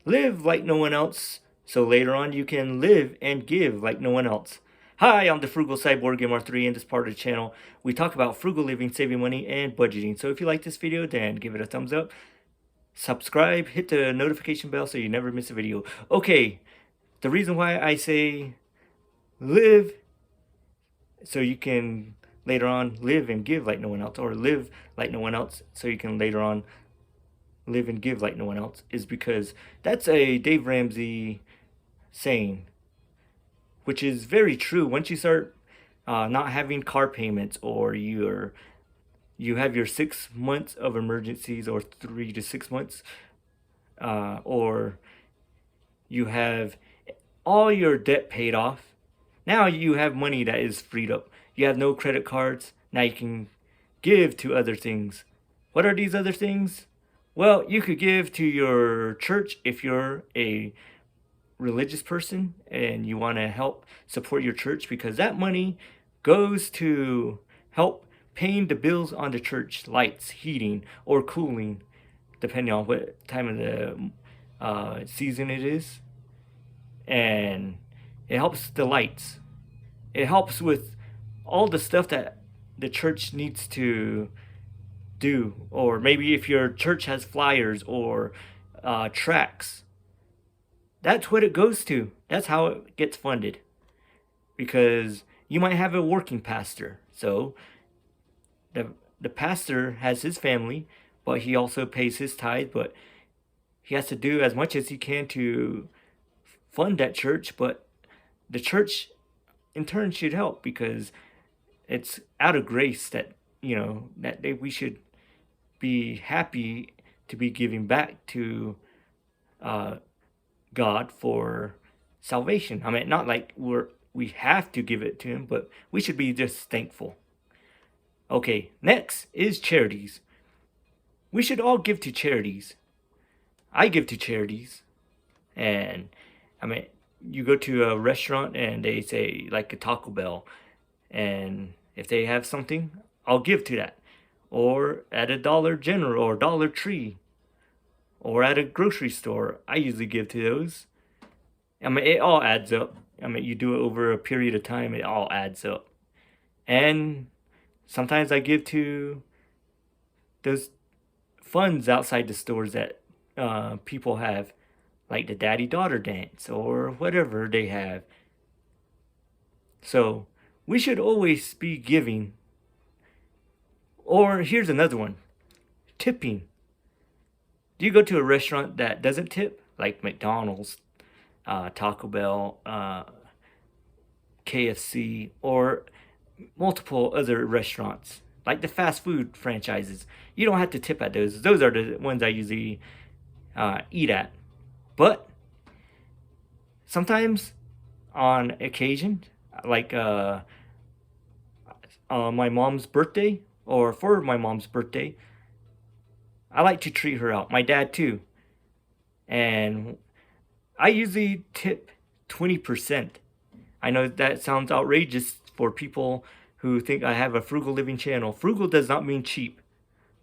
Live like no one else, so later on you can live and give like no one else. Hi, I'm the Frugal Cyborg MR3. In this part of the channel, we talk about frugal living, saving money, and budgeting. So if you like this video, then give it a thumbs up, subscribe, hit the notification bell so you never miss a video. Okay, the reason why I say live so you can later on live and give like no one else, or live like no one else so you can later on live and give like no one else, is because that's a Dave Ramsey saying, which is very true. Once you start not having car payments, or you have your 6 months of emergencies, or 3 to 6 months, or you have all your debt paid off, now you have money that is freed up. You have no credit cards. Now you can give to other things. What are these other things? Well, you could give to your church if you're a religious person and you want to help support your church, because that money goes to help paying the bills on the church, lights, heating, or cooling, depending on what time of the season it is. And it helps the lights. It helps with all the stuff that the church needs to do. Or maybe if your church has flyers or tracts, that's what it goes to. That's how it gets funded. Because you might have a working pastor. So the pastor has his family, but he also pays his tithe, but he has to do as much as he can to fund that church. But the church in turn should help, because it's out of grace that, we should be happy to be giving back to God for salvation. I mean, not like we have to give it to him, but we should be just thankful. Okay, next is charities. We should all give to charities. I give to charities. And I mean, you go to a restaurant and they say, like a Taco Bell, and if they have something, I'll give to that. Or at a Dollar General or Dollar Tree, or at a grocery store, I usually give to those. I mean, it all adds up. I mean, you do it over a period of time, it all adds up. And sometimes I give to those funds outside the stores that people have, like the daddy-daughter dance or whatever they have. So we should always be giving. Or here's another one, tipping. Do you go to a restaurant that doesn't tip, like McDonald's, Taco Bell, KFC, or multiple other restaurants, like the fast food franchises? You don't have to tip at those. Those are the ones I usually eat at. But sometimes, on occasion, like my mom's birthday, or for my mom's birthday, I like to treat her out. My dad too. And I usually tip 20%. I know that sounds outrageous for people who think I have a frugal living channel. Frugal does not mean cheap.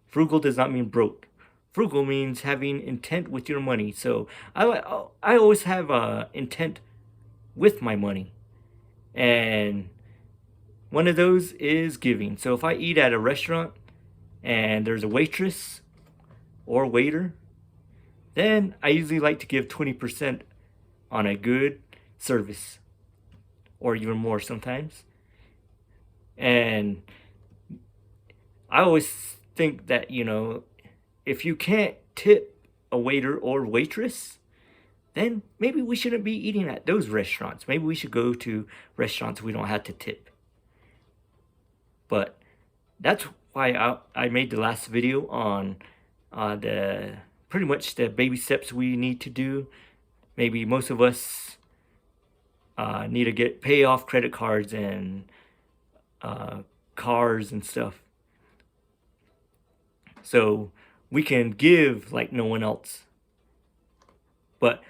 Frugal does not mean broke. Frugal means having intent with your money. So I always have intent with my money. And one of those is giving. So if I eat at a restaurant and there's a waitress or waiter, then I usually like to give 20% on a good service, or even more sometimes. And I always think that, if you can't tip a waiter or waitress, then maybe we shouldn't be eating at those restaurants. Maybe we should go to restaurants we don't have to tip. But that's why I made the last video on the pretty much the baby steps we need to do. Maybe most of us need to pay off credit cards and cars and stuff, so we can give like no one else. But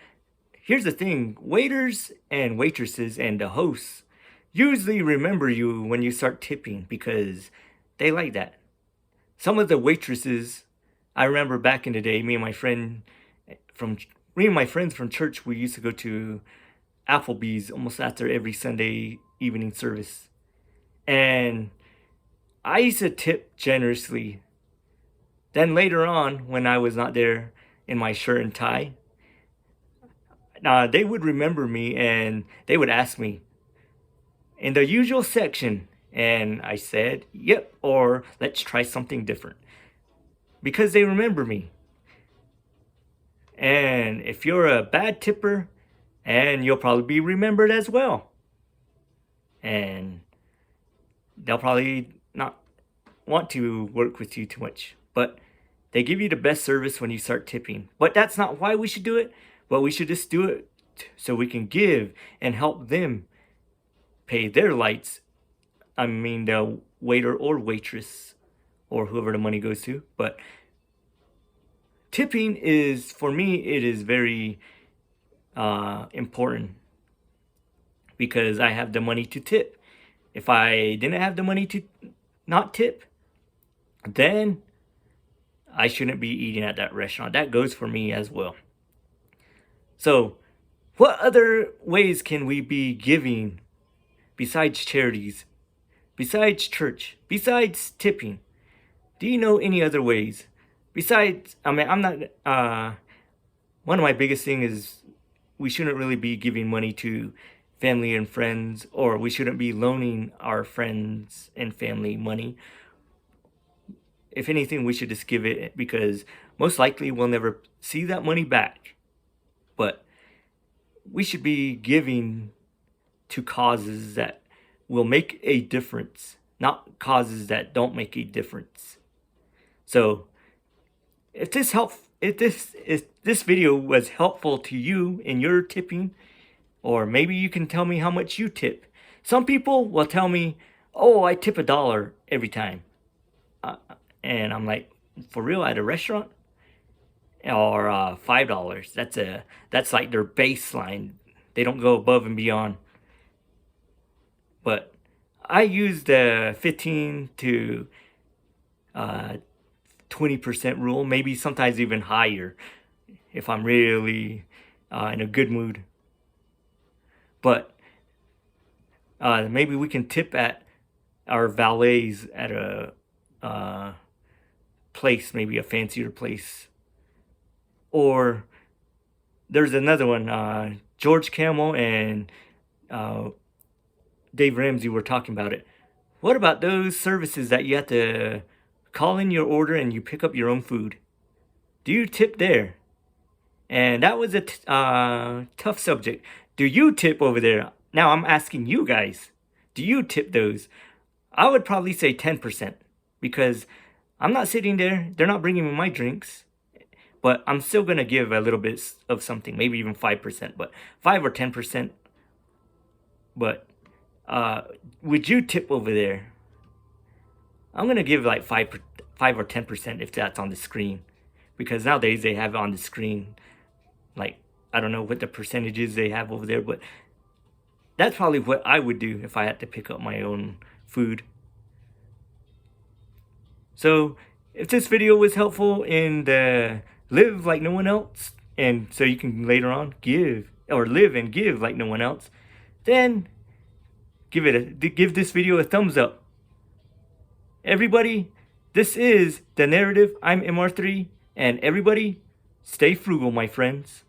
here's the thing, waiters and waitresses and the hosts usually remember you when you start tipping, because they like that. Some of the waitresses, I remember back in the day, me and my friend from me and my friends from church, we used to go to Applebee's almost after every Sunday evening service. And I used to tip generously. Then later on, when I was not there in my shirt and tie, they would remember me and they would ask me in the usual section. And I said, yep, or let's try something different. Because they remember me. And if you're a bad tipper, and you'll probably be remembered as well. And they'll probably not want to work with you too much. But they give you the best service when you start tipping. But that's not why we should do it. But we should just do it so we can give and help them pay their lights. I mean, the waiter or waitress or whoever the money goes to. But tipping is, for me, it is very important because I have the money to tip. If I didn't have the money to not tip, then I shouldn't be eating at that restaurant. That goes for me as well. So, what other ways can we be giving besides charities, besides church, besides tipping? Do you know any other ways? Besides, I mean, I'm not, one of my biggest things is we shouldn't really be giving money to family and friends, or we shouldn't be loaning our friends and family money. If anything, we should just give it because most likely we'll never see that money back. But we should be giving to causes that will make a difference, not causes that don't make a difference. So if this video was helpful to you in your tipping, or maybe you can tell me how much you tip. Some people will tell me, oh, I tip $1 every time. And I'm like, for real, at a restaurant? Or $5. That's like their baseline. They don't go above and beyond. But I use the 15 to 20% rule, maybe sometimes even higher if I'm really in a good mood. But maybe we can tip at our valets at a place, maybe a fancier place. Or there's another one, George Camel and Dave Ramsey were talking about it. What about those services that you have to call in your order and you pick up your own food? Do you tip there? And that was a tough subject. Do you tip over there? Now I'm asking you guys. Do you tip those? I would probably say 10% because I'm not sitting there. They're not bringing me my drinks. But I'm still going to give a little bit of something, maybe even 5%, but 5 or 10%. But would you tip over there? I'm going to give like 5 or 10% if that's on the screen. Because nowadays they have it on the screen. Like, I don't know what the percentages they have over there, but that's probably what I would do if I had to pick up my own food. So, if this video was helpful in the live like no one else, and so you can later on give, or live and give like no one else, then give this video a thumbs up. Everybody, this is The Narrative. I'm MR3, and everybody, stay frugal, my friends.